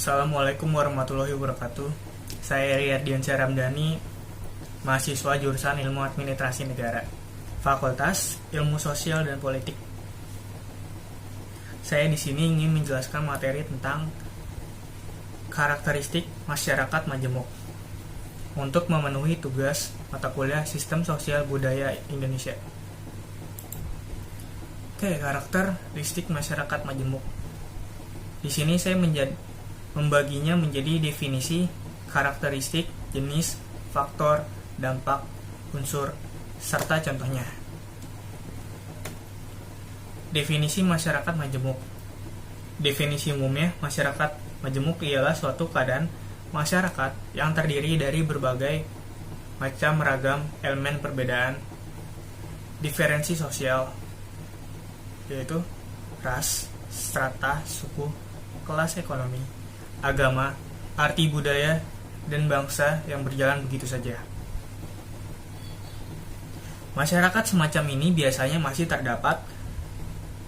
Assalamualaikum warahmatullahi wabarakatuh. Saya Riyadian Ramdhani, mahasiswa jurusan Ilmu Administrasi Negara, Fakultas Ilmu Sosial dan Politik. Saya di sini ingin menjelaskan materi tentang karakteristik masyarakat majemuk untuk memenuhi tugas mata kuliah Sistem Sosial Budaya Indonesia. Oke, karakteristik masyarakat majemuk. Di sini saya membaginya menjadi definisi, karakteristik, jenis, faktor, dampak, unsur, serta contohnya. Definisi masyarakat majemuk. Definisi umumnya, masyarakat majemuk ialah suatu keadaan masyarakat yang terdiri dari berbagai macam ragam elemen perbedaan diferensi sosial, yaitu ras, strata, suku, kelas ekonomi, agama, arti budaya, dan bangsa yang berjalan begitu saja. Masyarakat semacam ini biasanya masih terdapat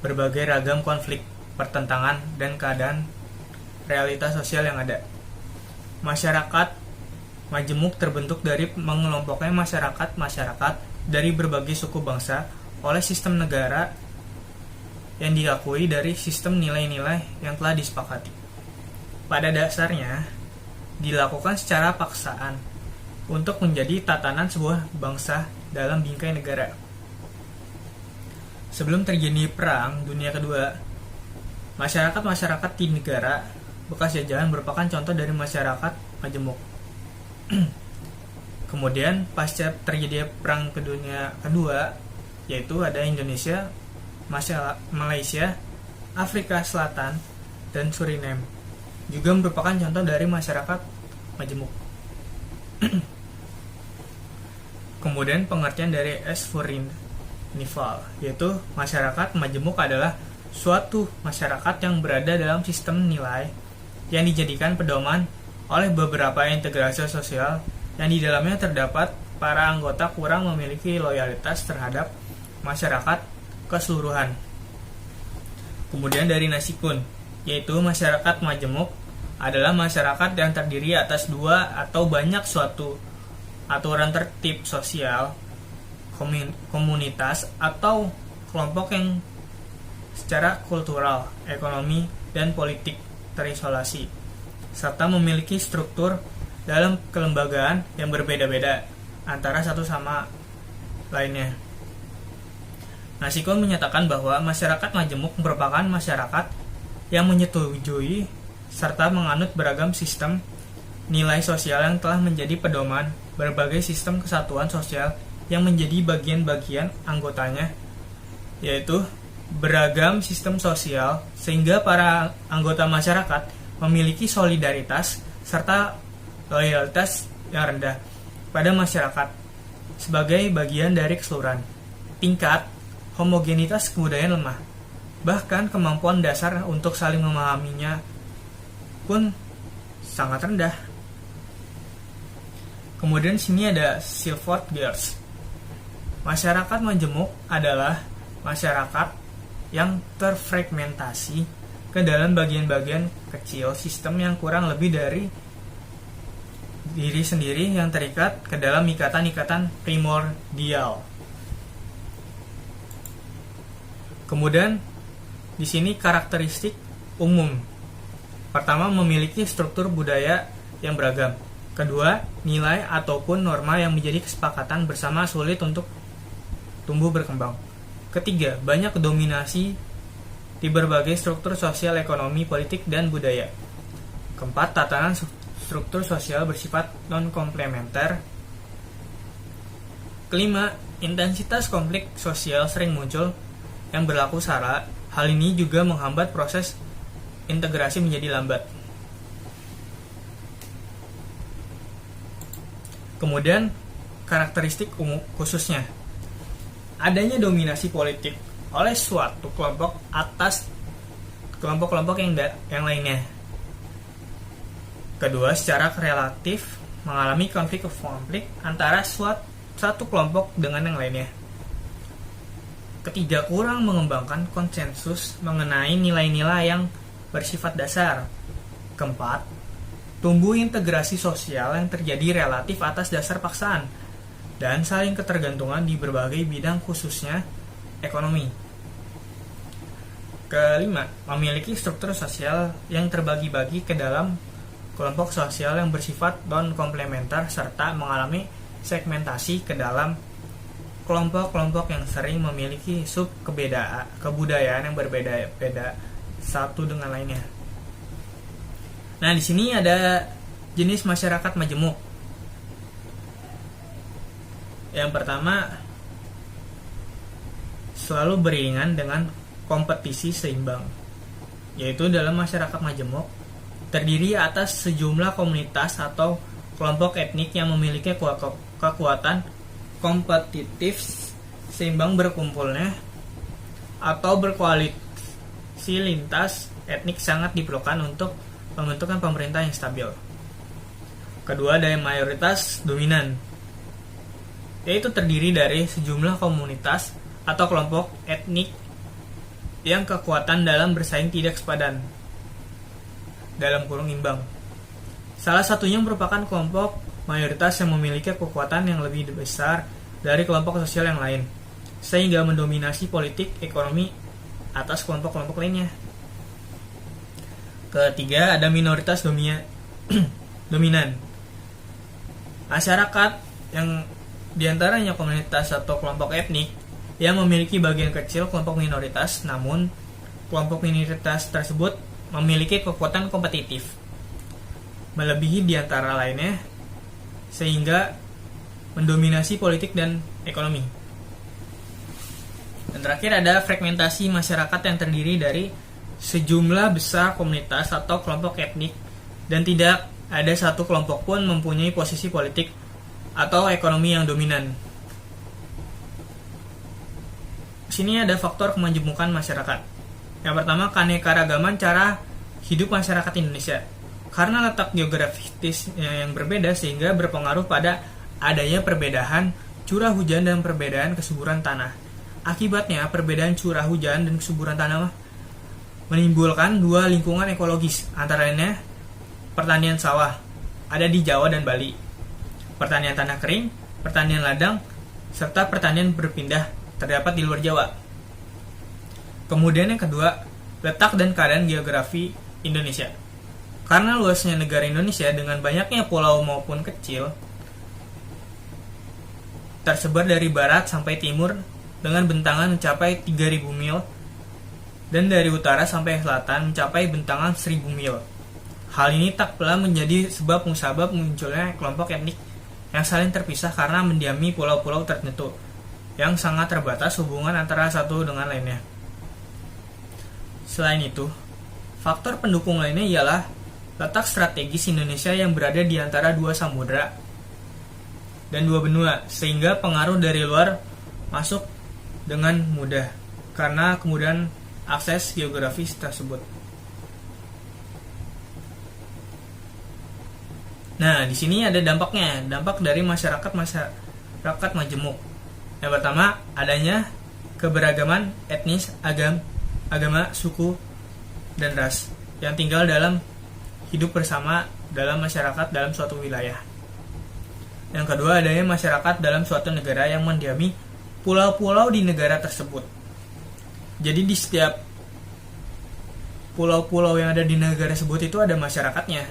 berbagai ragam konflik, pertentangan, dan keadaan realitas sosial yang ada. Masyarakat majemuk terbentuk dari mengelompoknya masyarakat dari berbagai suku bangsa oleh sistem negara yang diakui dari sistem nilai-nilai yang telah disepakati. Pada dasarnya, dilakukan secara paksaan untuk menjadi tatanan sebuah bangsa dalam bingkai negara. Sebelum terjadi Perang Dunia Kedua, masyarakat di negara bekas jajahan merupakan contoh dari masyarakat majemuk. Kemudian, pasca terjadi Perang Dunia Kedua, yaitu ada Indonesia, Malaysia, Afrika Selatan, dan Suriname, juga merupakan contoh dari masyarakat majemuk. Kemudian pengertian dari S. Furnival, yaitu masyarakat majemuk adalah suatu masyarakat yang berada dalam sistem nilai yang dijadikan pedoman oleh beberapa integrasi sosial yang di dalamnya terdapat para anggota kurang memiliki loyalitas terhadap masyarakat keseluruhan. Kemudian dari Nasikun, yaitu masyarakat majemuk adalah masyarakat yang terdiri atas dua atau banyak suatu aturan tertib sosial, komunitas, atau kelompok yang secara kultural, ekonomi, dan politik terisolasi, serta memiliki struktur dalam kelembagaan yang berbeda-beda antara satu sama lainnya. Nasikun menyatakan bahwa masyarakat majemuk merupakan masyarakat yang menyetujui serta menganut beragam sistem nilai sosial yang telah menjadi pedoman berbagai sistem kesatuan sosial yang menjadi bagian-bagian anggotanya, yaitu beragam sistem sosial sehingga para anggota masyarakat memiliki solidaritas serta loyalitas yang rendah pada masyarakat sebagai bagian dari keseluruhan. Tingkat homogenitas kebudayaan lemah, bahkan kemampuan dasar untuk saling memahaminya pun sangat rendah. Kemudian sini ada Silford Geertz. Masyarakat majemuk adalah masyarakat yang terfragmentasi ke dalam bagian-bagian kecil sistem yang kurang lebih dari diri sendiri yang terikat ke dalam ikatan-ikatan primordial. Kemudian di sini karakteristik umum. Pertama, memiliki struktur budaya yang beragam. Kedua, nilai ataupun norma yang menjadi kesepakatan bersama sulit untuk tumbuh berkembang. Ketiga, banyak dominasi di berbagai struktur sosial, ekonomi, politik, dan budaya. Keempat, tatanan struktur sosial bersifat non-komplementer. Kelima, intensitas konflik sosial sering muncul yang berlaku sara. Hal ini juga menghambat proses integrasi menjadi lambat. Kemudian karakteristik khususnya, adanya dominasi politik oleh suatu kelompok atas kelompok-kelompok yang lainnya. Kedua, secara relatif mengalami konflik antara satu kelompok dengan yang lainnya. Ketiga, kurang mengembangkan konsensus mengenai nilai-nilai yang bersifat dasar. Keempat, tumbuh integrasi sosial yang terjadi relatif atas dasar paksaan dan saling ketergantungan di berbagai bidang khususnya ekonomi. Kelima, memiliki struktur sosial yang terbagi-bagi ke dalam kelompok sosial yang bersifat non-komplementer serta mengalami segmentasi ke dalam kelompok-kelompok yang sering memiliki kebudayaan yang berbeda-beda satu dengan lainnya. Nah, di sini ada jenis masyarakat majemuk. Yang pertama, selalu beriringan dengan kompetisi seimbang, yaitu dalam masyarakat majemuk terdiri atas sejumlah komunitas atau kelompok etnik yang memiliki kekuatan kompetitif seimbang berkumpulnya atau berkoalisi lintas etnik sangat diperlukan untuk pembentukan pemerintah yang stabil. Kedua, ada mayoritas dominan, yaitu terdiri dari sejumlah komunitas atau kelompok etnik yang kekuatan dalam bersaing tidak sepadan dalam kurung imbang. Salah satunya merupakan kelompok mayoritas yang memiliki kekuatan yang lebih besar dari kelompok sosial yang lain, sehingga mendominasi politik ekonomi atas kelompok-kelompok lainnya. Ketiga, ada minoritas dominan. Masyarakat yang diantaranya komunitas atau kelompok etnik yang memiliki bagian kecil kelompok minoritas, namun kelompok minoritas tersebut memiliki kekuatan kompetitif melebihi di antara lainnya sehingga mendominasi politik dan ekonomi. Dan terakhir ada fragmentasi masyarakat yang terdiri dari sejumlah besar komunitas atau kelompok etnik dan tidak ada satu kelompok pun mempunyai posisi politik atau ekonomi yang dominan. Di sini ada faktor kemajemukan masyarakat. Yang pertama, keanekaragaman cara hidup masyarakat Indonesia. Karena letak geografis yang berbeda sehingga berpengaruh pada adanya perbedaan curah hujan dan perbedaan kesuburan tanah. Akibatnya, perbedaan curah hujan dan kesuburan tanah menimbulkan dua lingkungan ekologis, antara lainnya pertanian sawah ada di Jawa dan Bali, pertanian tanah kering, pertanian ladang, serta pertanian berpindah terdapat di luar Jawa. Kemudian yang kedua, letak dan keadaan geografi Indonesia. Karena luasnya negara Indonesia dengan banyaknya pulau maupun kecil, tersebar dari barat sampai timur dengan bentangan mencapai 3.000 mil dan dari utara sampai selatan mencapai bentangan 1.000 mil. Hal ini tak pula menjadi sebab musabab munculnya kelompok etnik yang saling terpisah karena mendiami pulau-pulau tertentu yang sangat terbatas hubungan antara satu dengan lainnya. Selain itu, faktor pendukung lainnya ialah letak strategis Indonesia yang berada di antara dua samudra dan dua benua, sehingga pengaruh dari luar masuk dengan mudah karena kemudahan akses geografis tersebut. Nah, di sini ada dampaknya, dampak dari masyarakat majemuk. Yang pertama, adanya keberagaman etnis, agama, suku, dan ras yang tinggal dalam hidup bersama dalam masyarakat dalam suatu wilayah. Yang kedua, adanya masyarakat dalam suatu negara yang mendiami pulau-pulau di negara tersebut. Jadi di setiap pulau-pulau yang ada di negara tersebut itu ada masyarakatnya.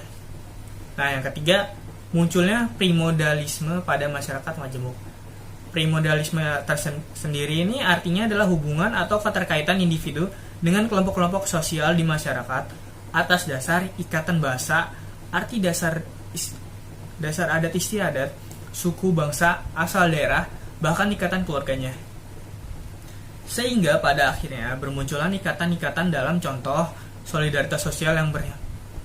Nah, yang ketiga, munculnya primodalisme pada masyarakat majemuk. Primodalisme tersendiri ini artinya adalah hubungan atau keterkaitan individu dengan kelompok-kelompok sosial di masyarakat atas dasar ikatan bahasa, arti dasar adat istiadat, suku, bangsa, asal daerah, bahkan ikatan keluarganya. Sehingga pada akhirnya bermunculan ikatan-ikatan dalam contoh solidaritas sosial yang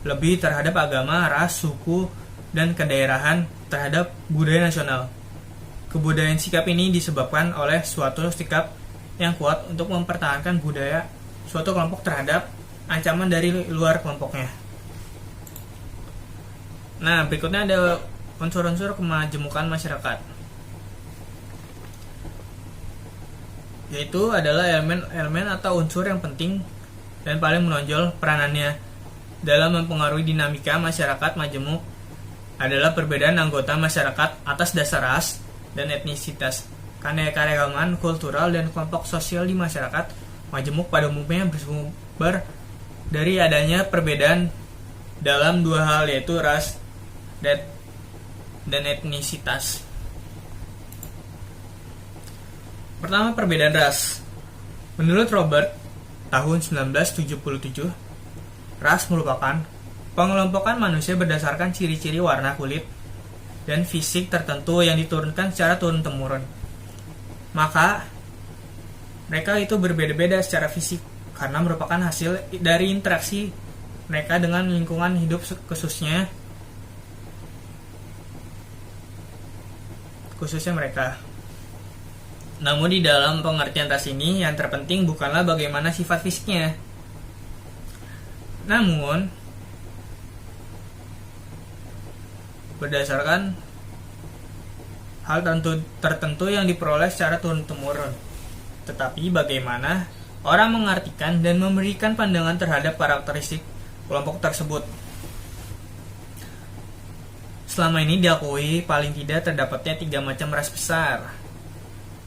lebih terhadap agama, ras, suku, dan kedaerahan terhadap budaya nasional. Kebudayaan sikap ini disebabkan oleh suatu sikap yang kuat untuk mempertahankan budaya suatu kelompok terhadap ancaman dari luar kelompoknya. Nah, berikutnya ada unsur-unsur kemajemukan masyarakat, yaitu adalah elemen-elemen atau unsur yang penting dan paling menonjol peranannya dalam mempengaruhi dinamika masyarakat majemuk adalah perbedaan anggota masyarakat atas dasar ras dan etnisitas. Keanekaragaman kultural dan kelompok sosial di masyarakat majemuk pada umumnya bersumber dari adanya perbedaan dalam dua hal, yaitu ras dan etnisitas. Pertama, perbedaan ras. Menurut Robert, tahun 1977, ras merupakan pengelompokan manusia berdasarkan ciri-ciri warna kulit dan fisik tertentu yang diturunkan secara turun-temurun. Maka, mereka itu berbeda-beda secara fisik karena merupakan hasil dari interaksi mereka dengan lingkungan hidup khususnya mereka. Namun di dalam pengertian ras ini yang terpenting bukanlah bagaimana sifat fisiknya, namun berdasarkan hal tertentu yang diperoleh secara turun-temurun, tetapi bagaimana orang mengartikan dan memberikan pandangan terhadap karakteristik kelompok tersebut. Selama ini diakui paling tidak terdapatnya 3 macam ras besar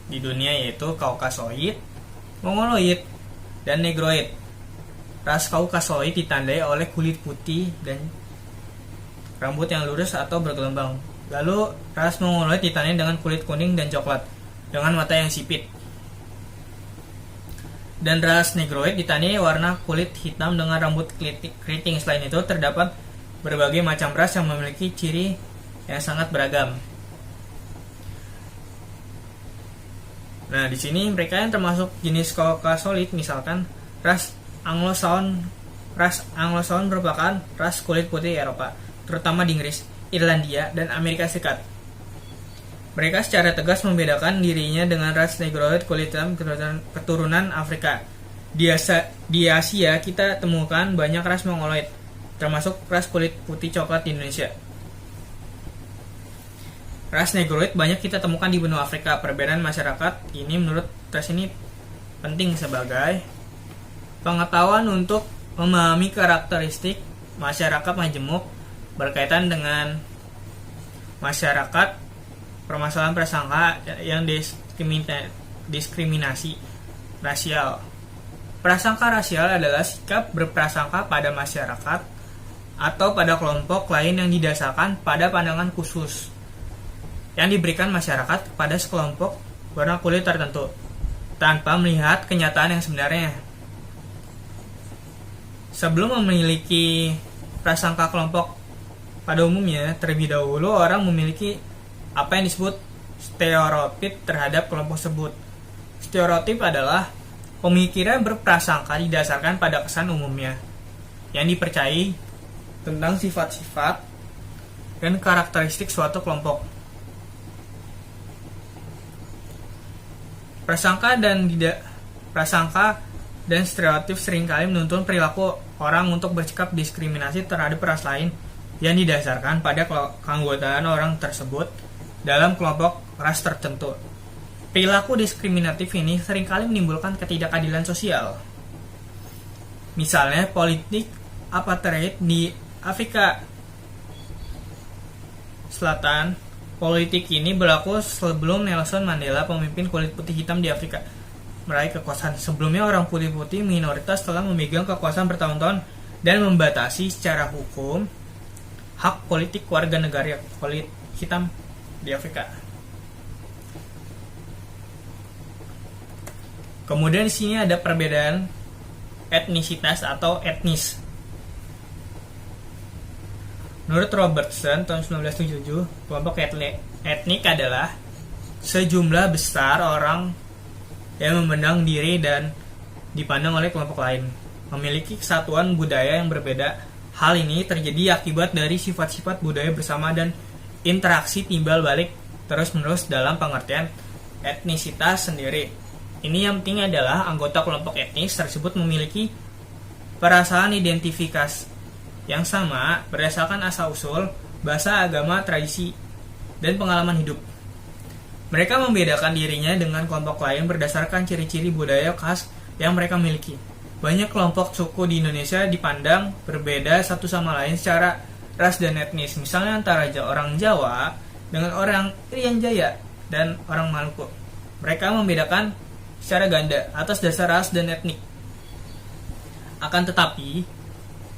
di dunia, yaitu Kaukasoid, Mongoloid, dan Negroid. Ras Kaukasoid ditandai oleh kulit putih dan rambut yang lurus atau bergelombang. Lalu ras Mongoloid ditandai dengan kulit kuning dan coklat dengan mata yang sipit. Dan ras Negroid ditandai warna kulit hitam dengan rambut keriting. Selain itu terdapat berbagai macam ras yang memiliki ciri yang sangat beragam. Nah, di sini mereka yang termasuk jenis Kaukasoid, misalkan ras Anglo-Saxon. Ras Anglo-Saxon merupakan ras kulit putih Eropa, terutama di Inggris, Irlandia, dan Amerika Serikat. Mereka secara tegas membedakan dirinya dengan ras Negroid kulit hitam keturunan Afrika. Di Asia kita temukan banyak ras Mongoloid, termasuk ras kulit putih coklat di Indonesia. Ras Negroid banyak kita temukan di benua Afrika. Perbedaan masyarakat ini menurut tes ini penting sebagai pengetahuan untuk memahami karakteristik masyarakat majemuk berkaitan dengan masyarakat, permasalahan prasangka yang diskriminasi rasial. Prasangka rasial adalah sikap berprasangka pada masyarakat atau pada kelompok lain yang didasarkan pada pandangan khusus yang diberikan masyarakat kepada sekelompok warna kulit tertentu tanpa melihat kenyataan yang sebenarnya. Sebelum memiliki prasangka kelompok pada umumnya, terlebih dahulu orang memiliki apa yang disebut stereotip terhadap kelompok tersebut. Stereotip adalah pemikiran berprasangka didasarkan pada kesan umumnya yang dipercayai tentang sifat-sifat dan karakteristik suatu kelompok. Prasangka dan stereotip seringkali menuntun perilaku orang untuk bersikap diskriminasi terhadap ras lain yang didasarkan pada keanggotaan orang tersebut dalam kelompok ras tertentu. Perilaku diskriminatif ini seringkali menimbulkan ketidakadilan sosial. Misalnya politik apartheid di Afrika Selatan. Politik ini berlaku sebelum Nelson Mandela, pemimpin kulit putih hitam di Afrika, meraih kekuasaan. Sebelumnya orang putih-putih minoritas telah memegang kekuasaan bertahun-tahun dan membatasi secara hukum hak politik warga negara kulit hitam di Afrika. Kemudian di sini ada perbedaan etnisitas atau etnis. Menurut Robertson tahun 1977, kelompok etnik adalah sejumlah besar orang yang memandang diri dan dipandang oleh kelompok lain, memiliki kesatuan budaya yang berbeda. Hal ini terjadi akibat dari sifat-sifat budaya bersama dan interaksi timbal balik terus-menerus dalam pengertian etnisitas sendiri. Ini yang penting adalah anggota kelompok etnis tersebut memiliki perasaan identifikasi yang sama berdasarkan asal-usul, bahasa, agama, tradisi, dan pengalaman hidup. Mereka membedakan dirinya dengan kelompok lain berdasarkan ciri-ciri budaya khas yang mereka miliki. banyak kelompok suku di Indonesia dipandang berbeda satu sama lain secara ras dan etnis. Misalnya antara orang Jawa dengan orang Irian Jaya dan orang Maluku. Mereka membedakan secara ganda atas dasar ras dan etnik. Akan tetapi,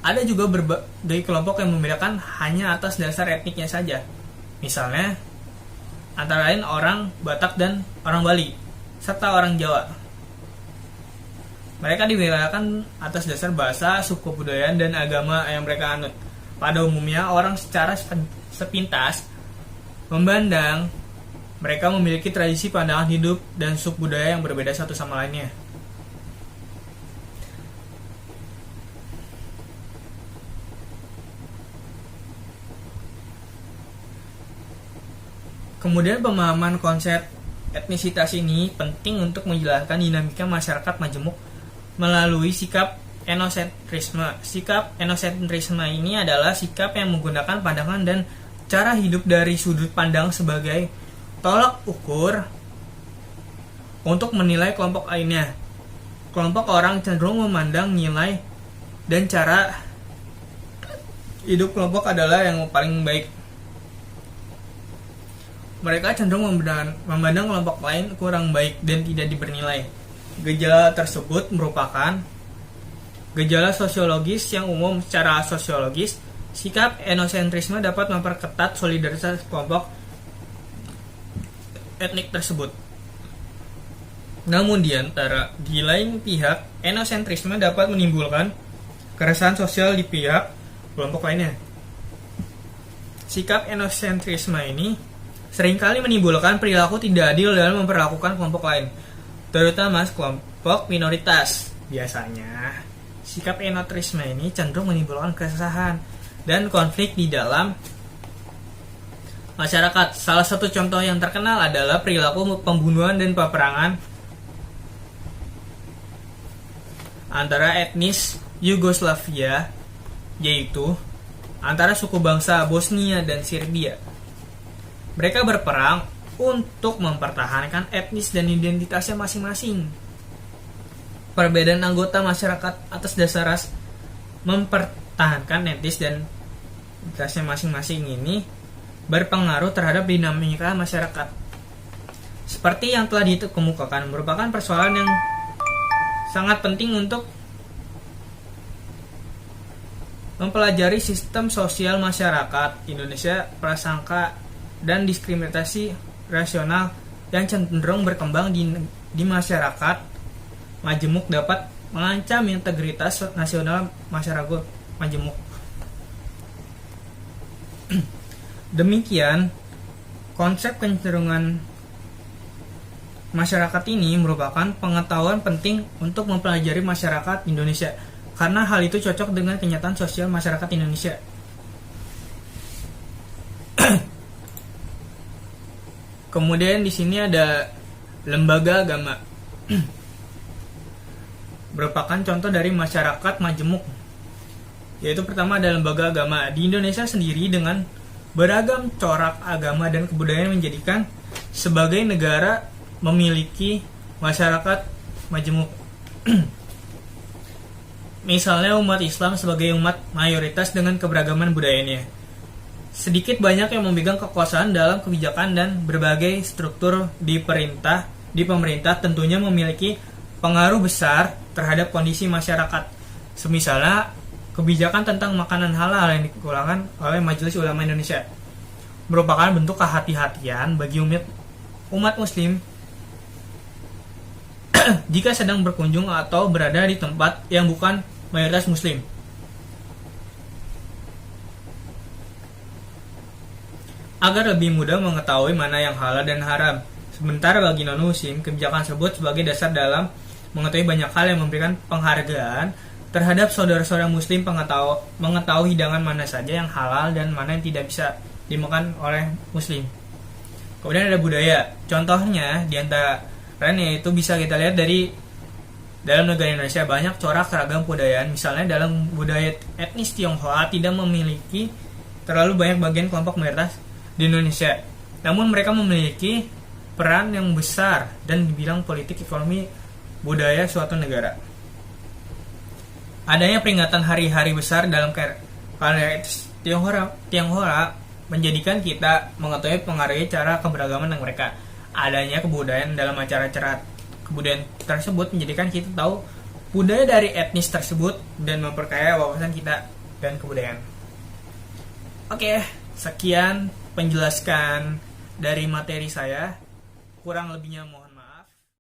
ada juga berbagai kelompok yang membedakan hanya atas dasar etniknya saja. Misalnya, antara lain orang Batak dan orang Bali, serta orang Jawa. Mereka dibedakan atas dasar bahasa, suku budaya, dan agama yang mereka anut. Pada umumnya, orang secara sepintas memandang mereka memiliki tradisi pandangan hidup dan suku budaya yang berbeda satu sama lainnya. Kemudian pemahaman konsep etnisitas ini penting untuk menjelaskan dinamika masyarakat majemuk melalui sikap enocentrisme. Sikap enocentrisme ini adalah sikap yang menggunakan pandangan dan cara hidup dari sudut pandang sebagai tolak ukur untuk menilai kelompok lainnya. Kelompok orang cenderung memandang nilai dan cara hidup kelompok adalah yang paling baik. Mereka cenderung memandang kelompok lain kurang baik dan tidak dibernilai. Gejala tersebut merupakan gejala sosiologis yang umum. Secara sosiologis, sikap enocentrisme dapat memperketat solidaritas kelompok etnik tersebut. Namun di lain pihak, enocentrisme dapat menimbulkan keresahan sosial di pihak kelompok lainnya. Sikap enocentrisme ini seringkali menimbulkan perilaku tidak adil dalam memperlakukan kelompok lain, terutama kelompok minoritas. Biasanya, sikap enocentrisme ini cenderung menimbulkan keresahan dan konflik di dalam masyarakat. Salah satu contoh yang terkenal adalah perilaku pembunuhan dan peperangan antara etnis Yugoslavia, yaitu antara suku bangsa Bosnia dan Serbia. Mereka berperang untuk mempertahankan etnis dan identitasnya masing-masing. Perbedaan anggota masyarakat atas dasar ras mempertahankan etnis dan identitasnya masing-masing ini berpengaruh terhadap dinamika masyarakat. Seperti yang telah dikemukakan, merupakan persoalan yang sangat penting untuk mempelajari sistem sosial masyarakat Indonesia, prasangka dan diskriminasi rasional yang cenderung berkembang di masyarakat majemuk dapat mengancam integritas nasional masyarakat majemuk. Demikian, konsep kecenderungan masyarakat ini merupakan pengetahuan penting untuk mempelajari masyarakat Indonesia, karena hal itu cocok dengan kenyataan sosial masyarakat Indonesia. Kemudian di sini ada lembaga agama. Merupakan contoh dari masyarakat majemuk. Yaitu pertama ada lembaga agama. Di Indonesia sendiri dengan beragam corak agama dan kebudayaan menjadikan sebagai negara memiliki masyarakat majemuk. Misalnya umat Islam sebagai umat mayoritas dengan keberagaman budayanya. Sedikit banyak yang memegang kekuasaan dalam kebijakan dan berbagai struktur di pemerintah tentunya memiliki pengaruh besar terhadap kondisi masyarakat. Semisalnya kebijakan tentang makanan halal yang dikeluarkan oleh Majelis Ulama Indonesia merupakan bentuk kehati-hatian bagi umat muslim jika sedang berkunjung atau berada di tempat yang bukan mayoritas muslim. Agar lebih mudah mengetahui mana yang halal dan haram. Sementara bagi non-muslim, kebijakan tersebut sebagai dasar dalam mengetahui banyak hal yang memberikan penghargaan terhadap saudara-saudara muslim, mengetahui hidangan mana saja yang halal dan mana yang tidak bisa dimakan oleh muslim. Kemudian ada budaya. Contohnya diantaranya itu bisa kita lihat dari dalam negara Indonesia banyak corak keragam budaya. Misalnya dalam budaya etnis Tionghoa tidak memiliki terlalu banyak bagian kelompok mayoritas di Indonesia. Namun mereka memiliki peran yang besar dan di bidang politik, ekonomi, budaya suatu negara. Adanya peringatan hari-hari besar dalam kalender Tionghoa menjadikan kita mengetahui pengaruhi cara keberagaman yang mereka. Adanya kebudayaan dalam acara-acara kebudayaan tersebut menjadikan kita tahu budaya dari etnis tersebut dan memperkaya wawasan kita dan kebudayaan. Oke, sekian penjelaskan dari materi saya. Kurang lebihnya mohon